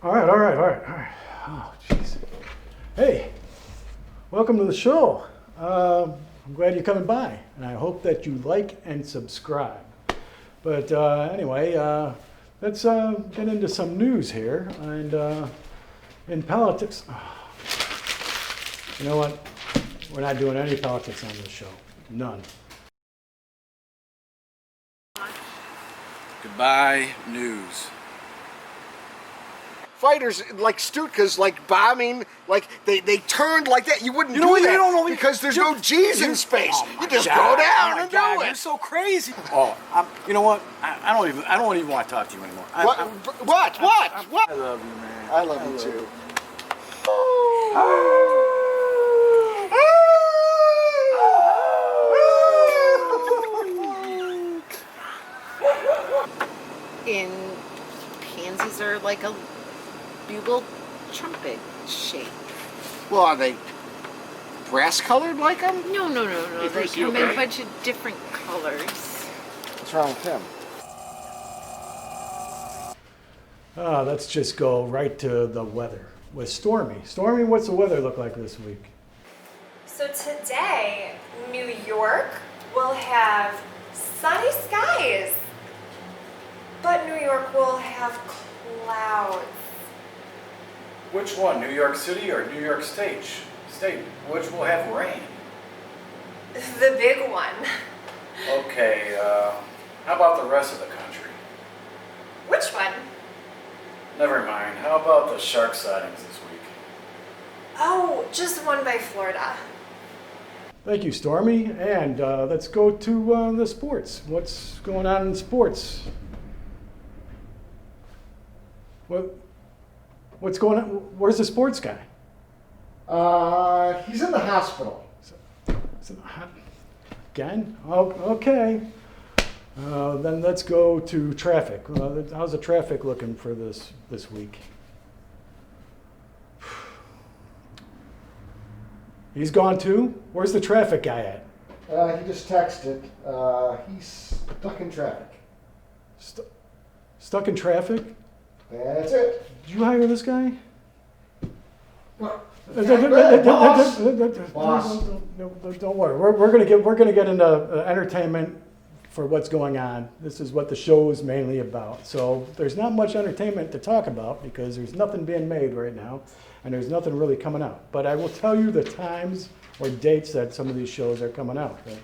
All right, all right, all right, all right. Oh, jeez. Hey, welcome to the show. I'm glad you're coming by, and I hope that you like and subscribe. But anyway, let's get into some news here. And in politics, you know what? We're not doing any politics on this show. None. Goodbye, news. Fighters like Stutka's like bombing, like they turned like that. You wouldn't You know do what? that You don't know because there's no G's in space. Oh my you just God. go down Oh my and God, do You're it. so crazy. Oh, you know what? I don't even want to talk to you anymore. What? What? I love you, man. I love you too. In pansies are like a bugle trumpet shape. Well, are they brass colored like them? No. They Bruce, you come in a okay? bunch of different colors. What's wrong with him? Let's just go right to the weather with Stormy. Stormy, what's the weather look like this week? So today, New York will have sunny skies, but New York will have clouds. Which one, New York City or New York State? Which will have rain? The big one. Okay, how about the rest of the country? Which one? Never mind. How about the shark sightings this week? Oh, just one by Florida. Thank you, Stormy. And let's go to the sports. What's going on in sports? What's going on? Where's the sports guy? He's in the hospital. Again? Oh, okay. Then let's go to traffic. How's the traffic looking for this week? He's gone too? Where's the traffic guy at? He just texted. He's stuck in traffic. Stuck in traffic? That's it. Did you hire this guy? What? Boss. Boss. Don't worry. We're gonna get into entertainment for what's going on. This is what the show is mainly about. So there's not much entertainment to talk about because there's nothing being made right now, and there's nothing really coming out. But I will tell you the times or dates that some of these shows are coming out, right?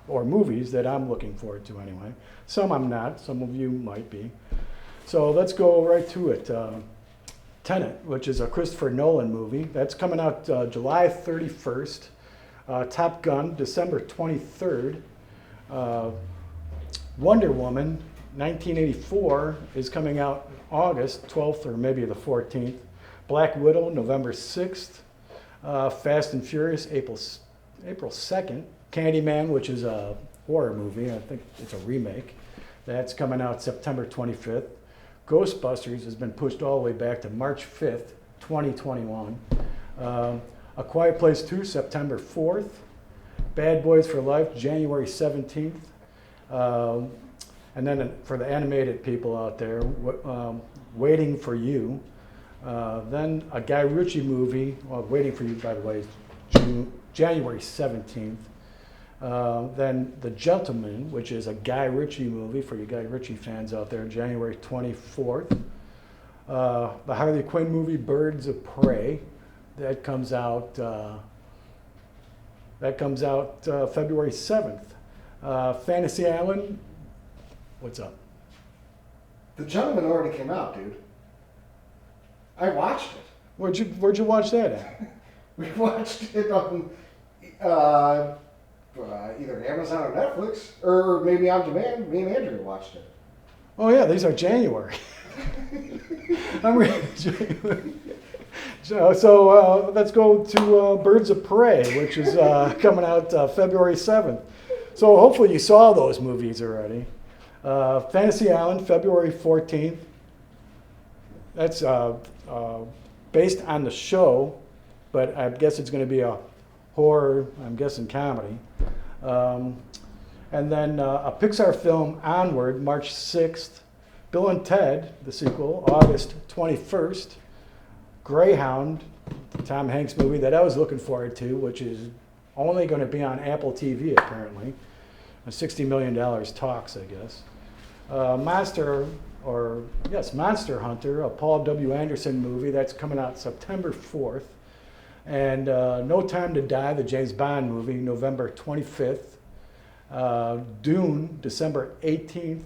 Or movies that I'm looking forward to anyway. Some I'm not. Some of you might be. So let's go right to it. Tenet, which is a Christopher Nolan movie. That's coming out July 31st. Top Gun, December 23rd. Wonder Woman, 1984, is coming out August 12th or maybe the 14th. Black Widow, November 6th. Fast and Furious, April 2nd. Candyman, which is a horror movie. I think it's a remake. That's coming out September 25th. Ghostbusters has been pushed all the way back to March 5th, 2021. A Quiet Place 2, September 4th. Bad Boys for Life, January 17th. And then for the animated people out there, Waiting for You. Then a Guy Ritchie movie, well, Waiting for You, by the way, is January 17th. Then The Gentleman, which is a Guy Ritchie movie for you Guy Ritchie fans out there, January 24th. The Harley Quinn movie, Birds of Prey, that comes out February 7th. Fantasy Island, what's up? The Gentleman already came out, dude. I watched it. Where'd you watch that at? We watched it on either Amazon or Netflix, or maybe on demand. Me and Andrew watched it. Oh yeah, these are January. I'm reading January. So let's go to Birds of Prey, which is coming out February 7th. So hopefully you saw those movies already. Fantasy Island, February 14th. That's based on the show, but I guess it's going to be a horror, I'm guessing comedy. And then a Pixar film, Onward, March 6th. Bill and Ted, the sequel, August 21st. Greyhound, the Tom Hanks movie that I was looking forward to, which is only going to be on Apple TV apparently. $60 million talks, I guess. Monster Hunter, a Paul W. Anderson movie that's coming out September 4th. And No Time to Die, the James Bond movie, November 25th. Dune, December 18th.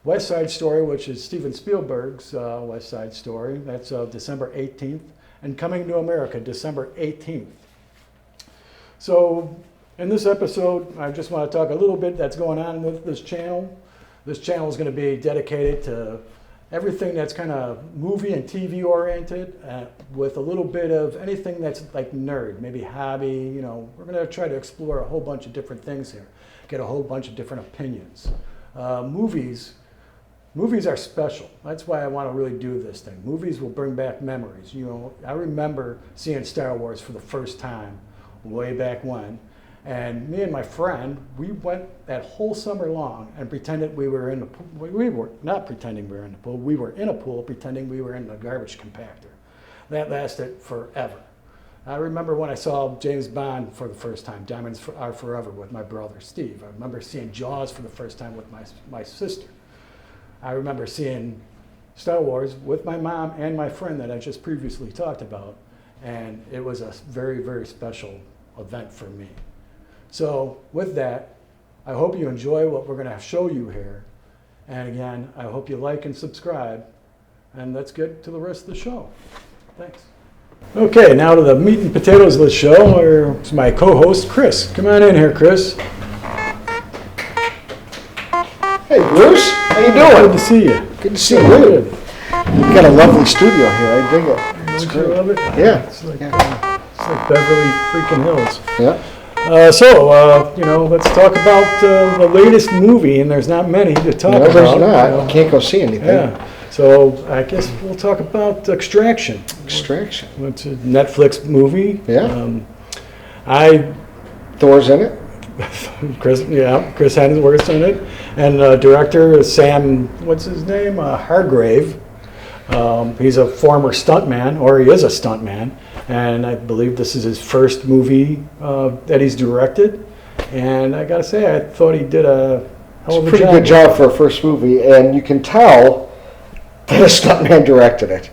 West Side Story, which is Steven Spielberg's West Side Story, that's December 18th. And Coming to America, December 18th. So in this episode, I just want to talk a little bit that's going on with this channel. This channel is going to be dedicated to everything that's kind of movie and TV oriented, with a little bit of anything that's like nerd, maybe hobby. You know, we're going to try to explore a whole bunch of different things here, get a whole bunch of different opinions. Movies are special. That's why I want to really do this thing. Movies will bring back memories. You know, I remember seeing Star Wars for the first time way back when. And me and my friend, we went that whole summer long and pretended we were in the pool. We were not pretending we were in the pool. We were in a pool pretending we were in the garbage compactor. That lasted forever. I remember when I saw James Bond for the first time, Diamonds Are Forever, with my brother Steve. I remember seeing Jaws for the first time with my sister. I remember seeing Star Wars with my mom and my friend that I just previously talked about. And it was a very, very special event for me. So with that, I hope you enjoy what we're going to show you here. And again, I hope you like and subscribe. And let's get to the rest of the show. Thanks. Okay, now to the meat and potatoes of the show. Here's my co-host, Chris. Come on in here, Chris. Hey, Bruce. How you Good doing? to see you. Good to see you. Good. We've got a lovely studio here. I dig it. It's Don't you great. love it? Yeah. It's like Beverly freaking Hills. Yeah. Let's talk about the latest movie, and there's not many to talk No, about. there's not. you know. You can't go see anything. Yeah. So I guess we'll talk about Extraction. Extraction. It's a Netflix movie. Yeah. Thor's in it. Chris Hemsworth's in it, and director is Sam. What's his name? Hargrave. He's a former stuntman, or he is a stuntman, and I believe this is his first movie that he's directed. And I gotta say, I thought he did a hell of a Pretty job. good job for a first movie, and you can tell that a stuntman directed it.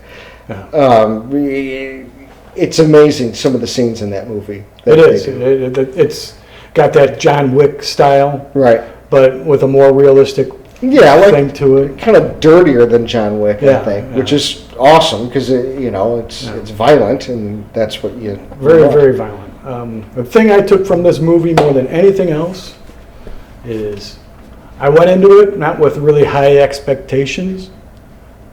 Yeah. It's amazing, some of the scenes in that movie. It that they is. do. It's got that John Wick style, Right. but with a more realistic Yeah, like thing to it. kind of dirtier than John Wick, Yeah, I think, yeah. which is awesome because it's violent, and that's what you Very, want. very violent. The thing I took from this movie more than anything else is I went into it not with really high expectations,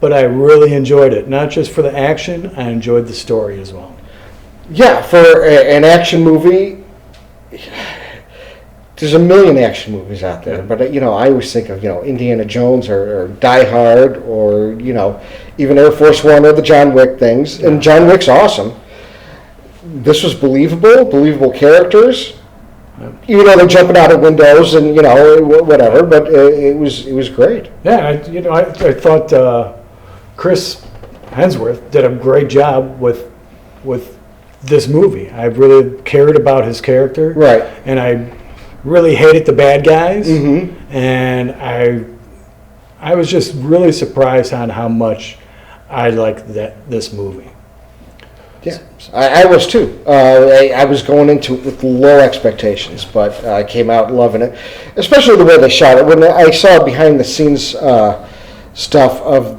but I really enjoyed it. Not just for the action, I enjoyed the story as well. Yeah, for an action movie, there's a million action movies out there, but I always think of Indiana Jones or Die Hard or even Air Force One or the John Wick things, and John Wick's awesome. This was believable characters, even though they're jumping out of windows and whatever, but it was great. Yeah, I thought Chris Hemsworth did a great job with this movie. I really cared about his character, Right. and I really hated the bad guys, Mm-hmm. and I was just really surprised on how much I liked this movie. Yeah, I was too. I was going into it with low expectations, but I came out loving it, especially the way they shot it. When I saw behind the scenes stuff of,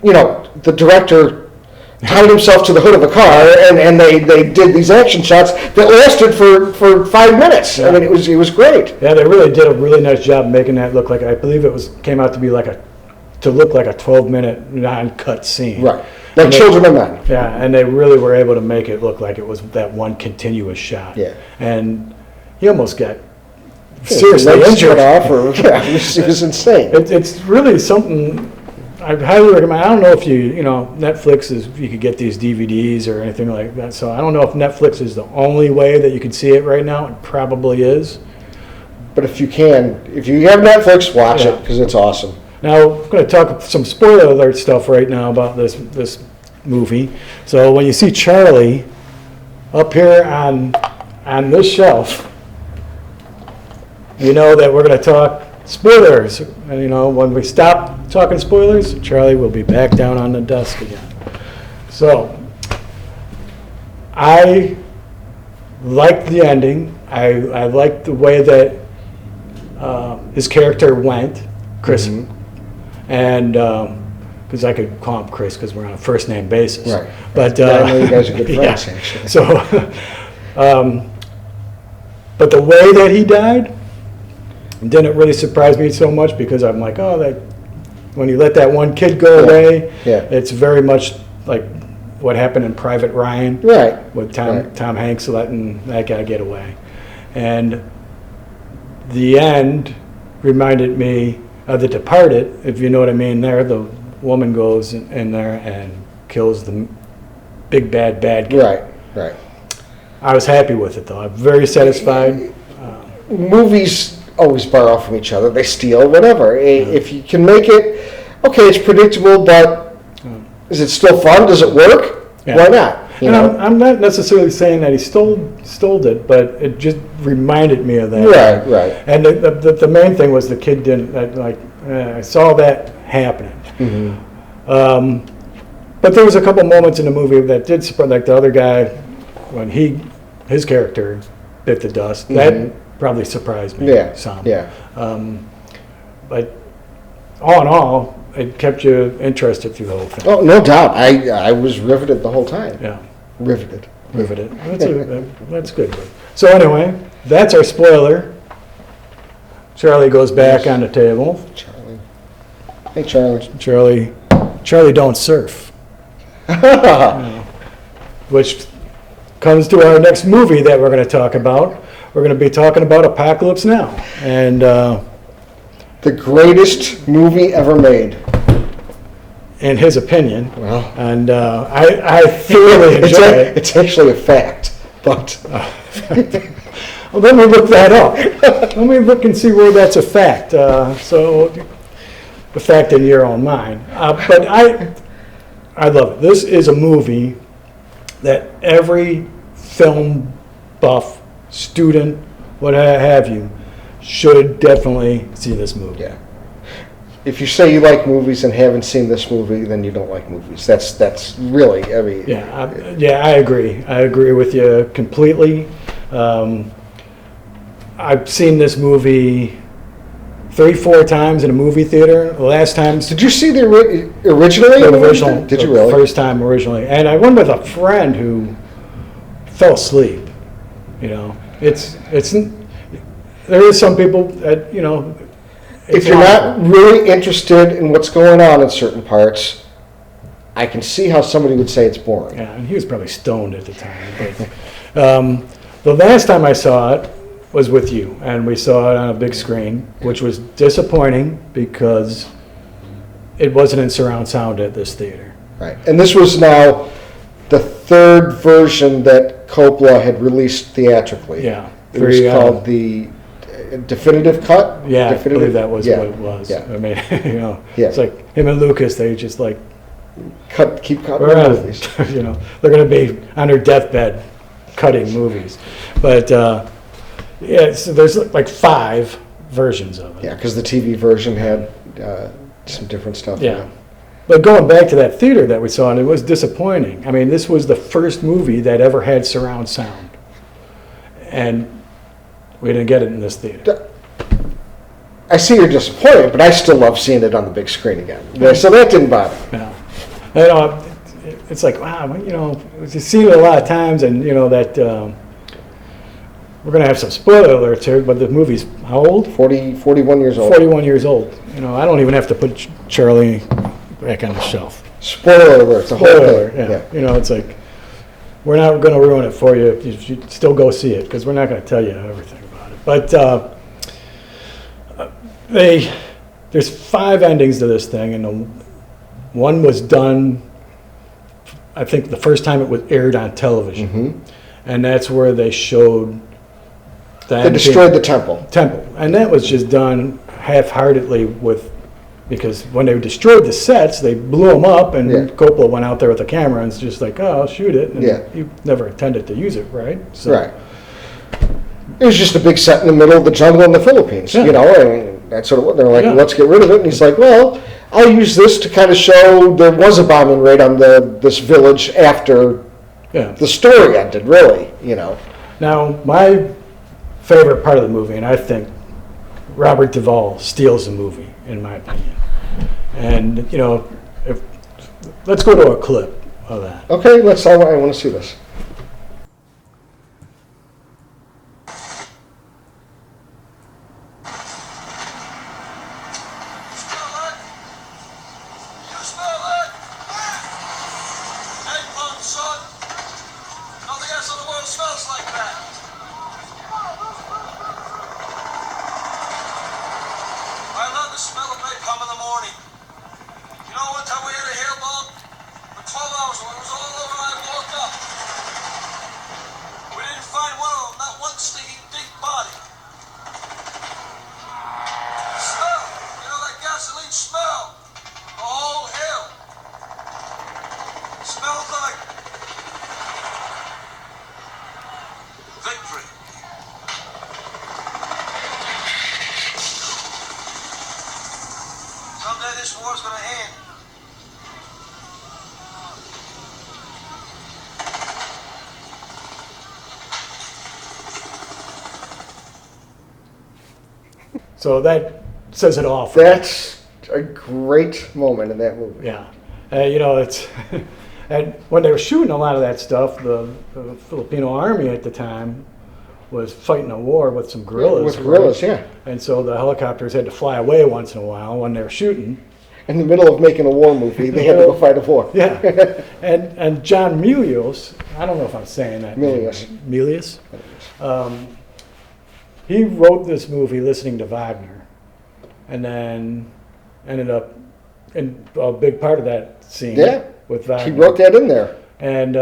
the director tied himself to the hood of a car, and they did these action shots that lasted for 5 minutes. I mean, it was great. Yeah, they really did a really nice job making that look like, I believe came out to be look like a 12-minute non-cut scene. Right, like Children of Men. Yeah, and they really were able to make it look like it was that one continuous shot. Yeah. And he almost got Seriously, seriously legs injured. cut off, it was insane. It's really something I highly recommend. I don't know if Netflix you could get these DVDs or anything like that. So I don't know if Netflix is the only way that you can see it right now. It probably is. But if you have Netflix, watch it Yeah. because it's awesome. Now, I'm going to talk some spoiler alert stuff right now about this movie. So when you see Charlie up here on this shelf, you know that we're going to talk spoilers. And, you know, when we stop talking spoilers, Charlie will be back down on the desk again. So I liked the ending. I liked the way that his character went, Chris, and because I could call him Chris because we're on a first name basis. Right. But Yeah, I know you guys are good yeah. friends, actually. So, but the way that he died didn't really surprise me so much because I'm like, oh, that when you let that one kid go away, Yeah. it's very much like what happened in Private Ryan Right. with Tom Right. Tom Hanks letting that guy get away, and the end reminded me of The Departed, if you know what I mean. There, the woman goes in there and kills the big bad guy. Right. Right. I was happy with it though. I'm very satisfied. Movies always borrow from each other. They steal, whatever. If you can make it, okay, it's predictable, but is it still fun? Does it work? Yeah. Why not? You And know? I'm not necessarily saying that he stole it, but it just reminded me of that. Right, right. And the main thing was the kid didn't I saw that happening. Mm-hmm. But there was a couple moments in the movie that did surprise, like the other guy when his character bit the dust. That probably surprised me Yeah, some. yeah. But all in all, it kept you interested through the whole thing. Oh, no doubt. I was riveted the whole time. Yeah. Riveted. Riveted. That's good. So anyway, that's our spoiler. Charlie goes back on the table. Charlie. Hey, Charlie. Charlie don't surf. Which comes to our next movie that we're going to talk about. We're going to be talking about Apocalypse Now. And The greatest movie ever made. in his opinion. Well, And I thoroughly enjoy it. it's actually a fact, but Well, let me look that up. Let me look and see where that's a fact. So, the fact in your own mind. But I love it. This is a movie that every film buff, student, what have you, should definitely see this movie. yeah. If you say you like movies and haven't seen this movie, then you don't like movies. That's really, I mean. Yeah, I agree. I agree with you completely. I've seen this movie 3-4 times in a movie theater. The last time, Did you see the originally? the original, Did you the really? first time originally, and I went with a friend who fell asleep. You know, it's there is some people that If you're not really interested in what's going on in certain parts, I can see how somebody would say it's boring. Yeah, and he was probably stoned at the time. But, the last time I saw it was with you, and we saw it on a big screen, which was disappointing because it wasn't in surround sound at this theater. Right. And this was now the third version that Coppola had released theatrically. Yeah. It was called the Definitive Cut? Yeah, I Definitive, believe that was yeah, what it was. Yeah. I mean, Yeah. it's like him and Lucas, they just like, Keep cutting we're the on- movies. they're going to be on their deathbed cutting movies. But, yeah, so there's like 5 versions of it. Yeah, because the TV version had some different stuff. in Yeah. it. But going back to that theater that we saw, and it was disappointing. I mean, this was the first movie that ever had surround sound. And we didn't get it in this theater. I see you're disappointed, but I still love seeing it on the big screen again. Yeah, so that didn't bother me. No. It's like, wow, you've seen it a lot of times, and that we're going to have some spoiler alerts here, but the movie's how old? 41 years old. 41 years old. I don't even have to put Charlie back on the shelf. Spoiler alert, the whole Spoiler, thing. yeah. It's like, we're not going to ruin it for you. You should still go see it, because we're not going to tell you everything about it. But there's 5 endings to this thing, and one was done, I think, the first time it was aired on television. Mm-hmm. And that's where they showed They destroyed the temple. temple. And that was just done half-heartedly with because when they destroyed the sets, they blew them up, and Yeah. Coppola went out there with a camera and was just like, "Oh, I'll shoot it." And Yeah. he never intended to use it, right? So, Right. It was just a big set in the middle of the jungle in the Philippines, Yeah. you know, and that's sort of what they're like, Yeah. let's get rid of it. And he's like, well, I'll use this to kind of show there was a bombing raid on this village after Yeah. the story ended, really, you know. Now, my favorite part of the movie, and I think Robert Duvall steals the movie, in my opinion. And you know, let's go to a clip of that. Okay, I want to see this. So that says it all. That's a great moment in that movie. Yeah, you know, it's and when they were shooting a lot of that stuff, the Filipino army at the time was fighting a war with some guerrillas. With guerrillas, yeah. And so the helicopters had to fly away once in a while when they were shooting. In the middle of making a war movie, they had to go fight a war. Yeah, and John Milius, I don't know if I'm saying that. Milius. Milius. He wrote this movie listening to Wagner, and then ended up in a big part of that scene Yeah. with Wagner. He wrote that in there. And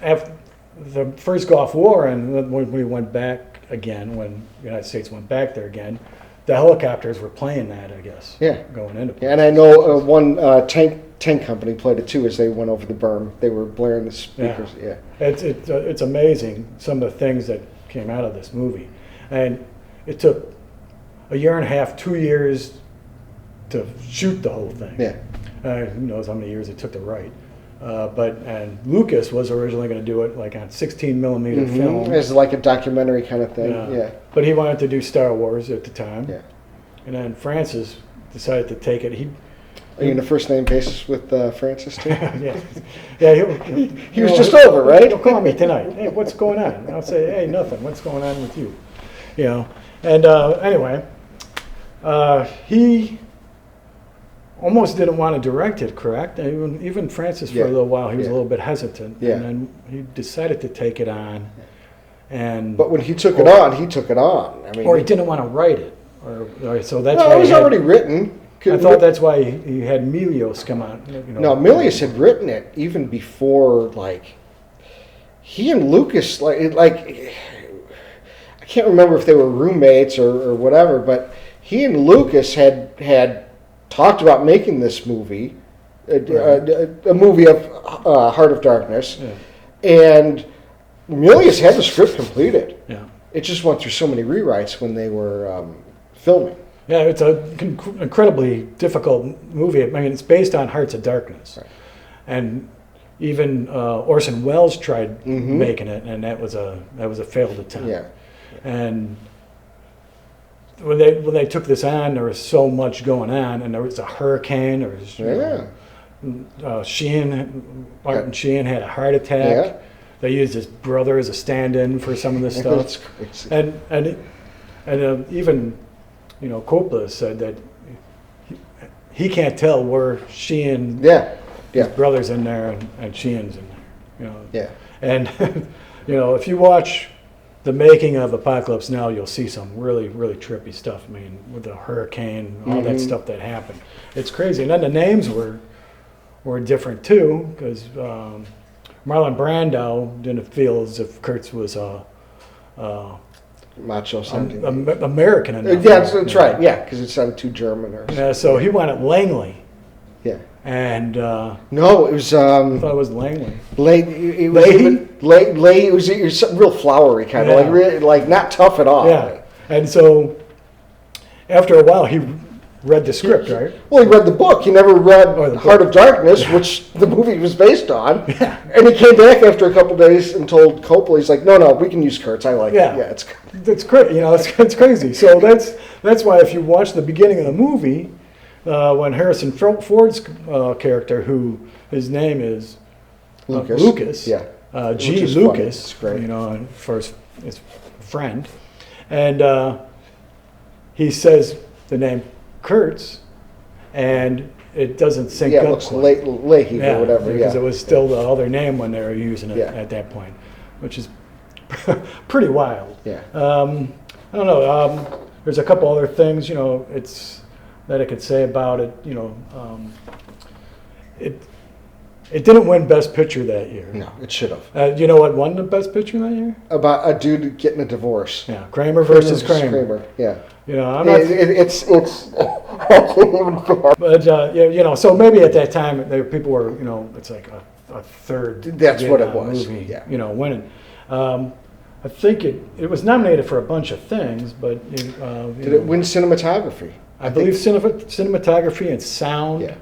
after the first Gulf War, and when we went back again, when the United States went back there again, the helicopters were playing that, I guess. Yeah. Going into. Yeah, and I know one tank company played it too as they went over the berm. They were blaring the speakers. Yeah. It's amazing some of the things that came out of this movie, and it took a year and a half, 2 years to shoot the whole thing. Yeah. Who knows how many years it took to write. And Lucas was originally going to do it like on 16 millimeter film. It's like a documentary kind of thing. Yeah. But he wanted to do Star Wars at the time. Yeah. And then Francis decided to take it. Are you in a first name basis with Francis too? Yeah, He was just over, right? He'll call me tonight. Hey, what's going on? And I'll say, hey, nothing. What's going on with you? You know. And anyway, he almost didn't want to direct it, correct? And even Francis, for Yeah. a little while, he was Yeah. a little bit hesitant. Yeah. And then he decided to take it on. And But when he took it on, he took it on. I mean, or he didn't want to write it. Or so that's no, why it was he had- already written. I thought that's why he had Milius come on. You know. No, Milius had written it even before, like, he and Lucas, like I can't remember if they were roommates or whatever, but he and Lucas had talked about making this movie, a movie of Heart of Darkness, Yeah. and Milius had the script completed. Yeah. It just went through so many rewrites when they were filming. Yeah, it's an incredibly difficult movie. I mean, it's based on Hearts of Darkness. Right. And even Orson Welles tried Mhm. making it, and that was a failed attempt. Yeah. And when they took this on, there was so much going on, and there was a hurricane. There was Martin Sheen had a heart attack. Yeah. They used his brother as a stand-in for some of this stuff. That's crazy. And even, you know, Coppola said that he can't tell where Sheehan, Yeah. his Yeah. brother's in there and Sheehan's in there. You know, Yeah. and you know, if you watch the making of Apocalypse Now, you'll see some really, really trippy stuff. I mean, with the hurricane, all that stuff that happened, it's crazy. And then the names were different too, because Marlon Brando didn't feel as if Kurtz was macho sounding. American enough. Yeah, that's right. Yeah, because it sounded too German or. Yeah, so he wanted Langley, Yeah. and No, it was. I thought it was Langley. It was Leahy? even lay. It was something real flowery kind of Yeah. like really, like not tough at all. Yeah, and so after a while, he read the script, right? Well, he read the book. He never read Or the Heart book. of Darkness, which the movie was based on. Yeah. And he came back after a couple days and told Coppola, he's like, no, we can use Kurtz. I like Yeah. it. Yeah, it's good. It's crazy, it's crazy. So that's why if you watch the beginning of the movie, when Harrison Ford's character, who his name is Lucas, Yeah. G. Which is funny. Lucas, It's great. for his friend, and he says the name Kurtz, and it doesn't sync Yeah, up. it looks quite. Leahy or whatever. because Yeah. it was still the other name when they were using it Yeah. at that point, which is pretty wild. Yeah. I don't know. There's a couple other things, that I could say about it. It didn't win Best Picture that year. No, it should have. You know what won the Best Picture that year? About a dude getting a divorce. Yeah, Kramer versus Kramer. Yeah. I'm not. It's I can't even figure. But so maybe at that time people were, it's like a third. That's what it Vietnam was, Movie, yeah. Winning. I think it was nominated for a bunch of things, but Did it win cinematography? I believe cinematography and sound. Yeah.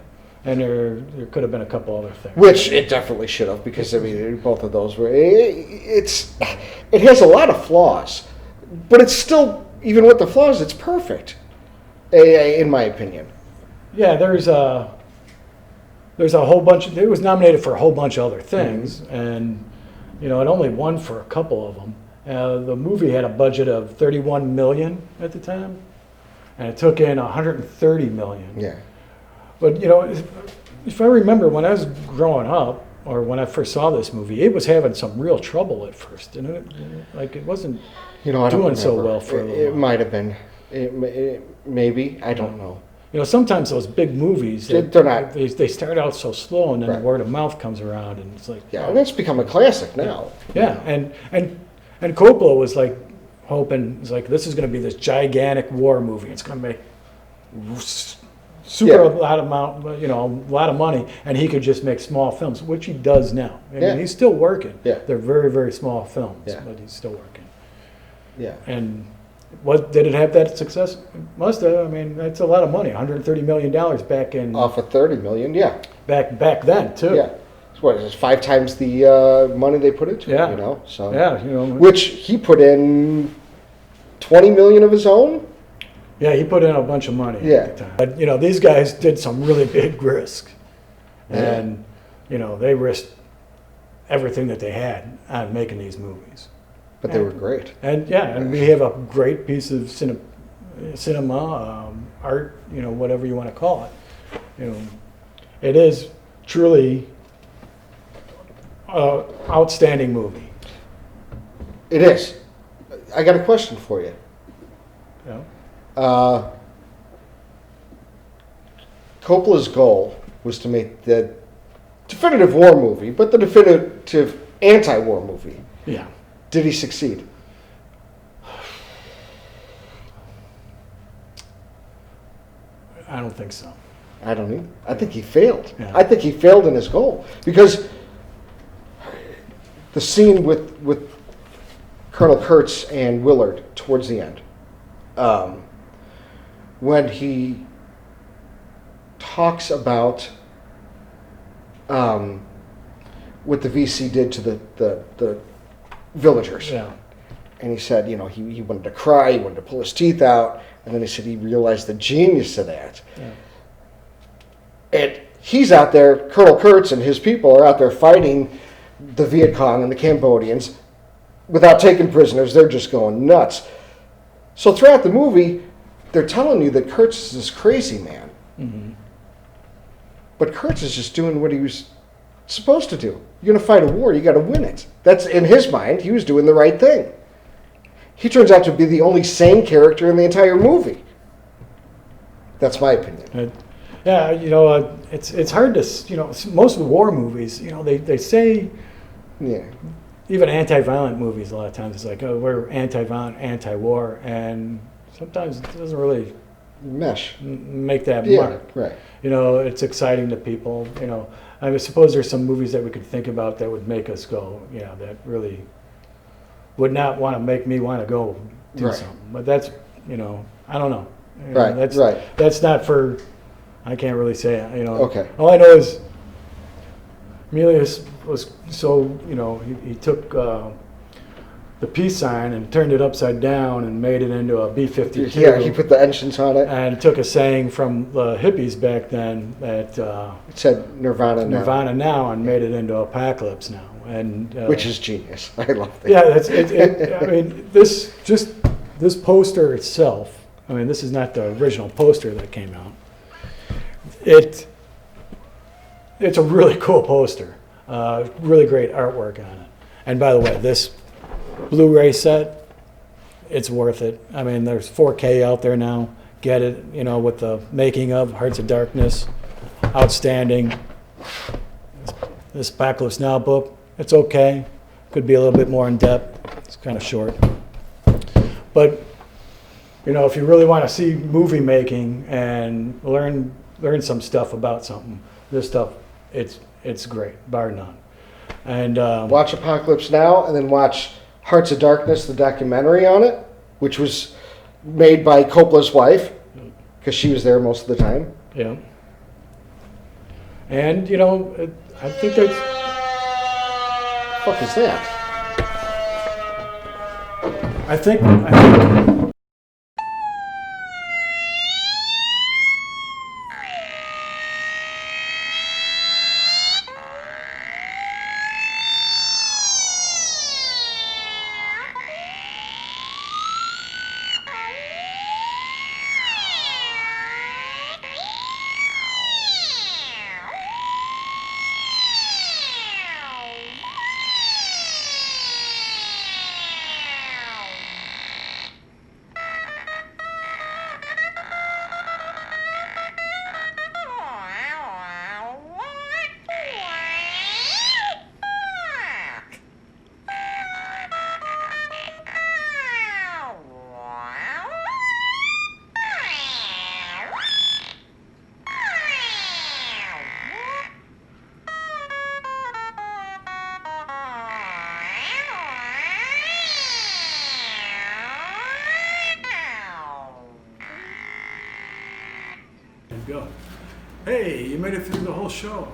And there could have been a couple other things. Which it definitely should have, because I mean both of those were. It has a lot of flaws, but it's still, even with the flaws, it's perfect, in my opinion. Yeah, there's a whole bunch. It was nominated for a whole bunch of other things, and it only won for a couple of them. The movie had a budget of $31 million at the time, and it took in $130 million. Yeah. But if I remember when I was growing up, or when I first saw this movie, it was having some real trouble at first, and it wasn't I don't doing so remember. well for a little It while. might have been. Maybe. I don't know. Sometimes those big movies, They're not- They start out so slow, and then Right. word of mouth comes around, and it's like, Yeah, and that's become a classic now. yeah, and Coppola was like hoping, it's like, this is going to be this gigantic war movie. It's going to make super Yeah. a lot of money, and he could just make small films, which he does now. I mean, Yeah. he's still working. Yeah. They're very, very small films, Yeah. but he's still working. Yeah. And did it have that success? It must have. I mean, that's a lot of money. $130 million back in Off of 30 million, yeah. back then too. Yeah. It's what, it's 5 times the money they put into Yeah. it, so. Yeah, Which he put in 20 million of his own? Yeah, he put in a bunch of money Yeah. at the time. But these guys did some really big risk, Yeah. and they risked everything that they had on making these movies. But they were great. And and we have a great piece of cinema, art, whatever you want to call it. It is truly an outstanding movie. It is. I got a question for you. You know? Coppola's goal was to make the definitive war movie, but the definitive anti-war movie. Yeah. Did he succeed? I don't think so. I don't either. I think he failed. Yeah. I think he failed in his goal because the scene with Colonel Kurtz and Willard towards the end, when he talks about what the VC did to the villagers. Yeah. And he said, he wanted to cry, he wanted to pull his teeth out, and then he said he realized the genius of that. Yeah. And he's out there, Colonel Kurtz and his people are out there fighting the Viet Cong and the Cambodians without taking prisoners. They're just going nuts. So throughout the movie, they're telling you that Kurtz is this crazy man. Mm-hmm. But Kurtz is just doing what he was supposed to do. You're going to fight a war, you got to win it. That's, in his mind, he was doing the right thing. He turns out to be the only sane character in the entire movie. That's my opinion. Yeah, it's hard to, most of the war movies, they say, Yeah. even anti-violent movies, a lot of times it's like, oh, we're anti-violent, anti-war, and sometimes it doesn't really Mesh. make that Yeah, mark. right. You know, it's exciting to people. You know, I suppose there's some movies that we could think about that would make us go, yeah, that really would not want to make me want to go do Right. something. But that's, you know, I don't know. You know, Right, That's right. That's not for. I can't really say. You know. Okay. All I know is Emilius was so, you know, he took the peace sign and turned it upside down and made it into a B-52. Yeah, he put the ensigns on it. And took a saying from the hippies back then that It said Nirvana now, Nirvana now, and made it into Apocalypse now. And which is genius. I love that. yeah, that's it. I mean, this poster itself. I mean, this is not the original poster that came out. It's a really cool poster. Really great artwork on it. And by the way, this Blu-ray set, it's worth it. I mean, there's 4K out there now. Get it, you know, with the making of Hearts of Darkness. Outstanding. This Apocalypse Now book, it's okay. Could be a little bit more in depth. It's kind of short. But, you know, if you really want to see movie making and learn some stuff about something, this stuff, it's great, bar none. And Watch Apocalypse Now, and then watch Hearts of Darkness, the documentary on it, which was made by Coppola's wife, because she was there most of the time. yeah. And, you know, I think there's... What the fuck is that? I think go. Hey, you made it through the whole show.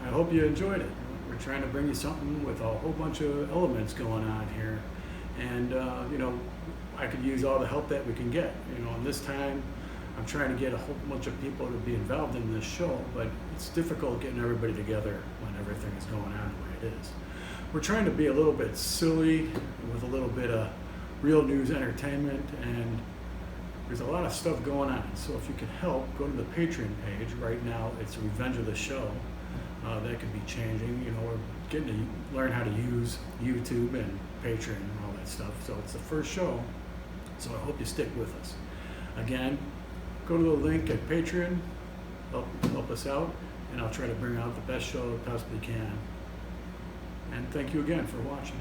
I hope you enjoyed it. We're trying to bring you something with a whole bunch of elements going on here. And, you know, I could use all the help that we can get. You know, and this time I'm trying to get a whole bunch of people to be involved in this show, but it's difficult getting everybody together when everything is going on the way it is. We're trying to be a little bit silly with a little bit of real news entertainment, and there's a lot of stuff going on. So if you can help, go to the Patreon page. Right now it's Revenge of the Show. That could be changing. You know, we're getting to learn how to use YouTube and Patreon and all that stuff. So it's the first show. So I hope you stick with us. Again, go to the link at Patreon, help us out, and I'll try to bring out the best show I possibly can. And thank you again for watching.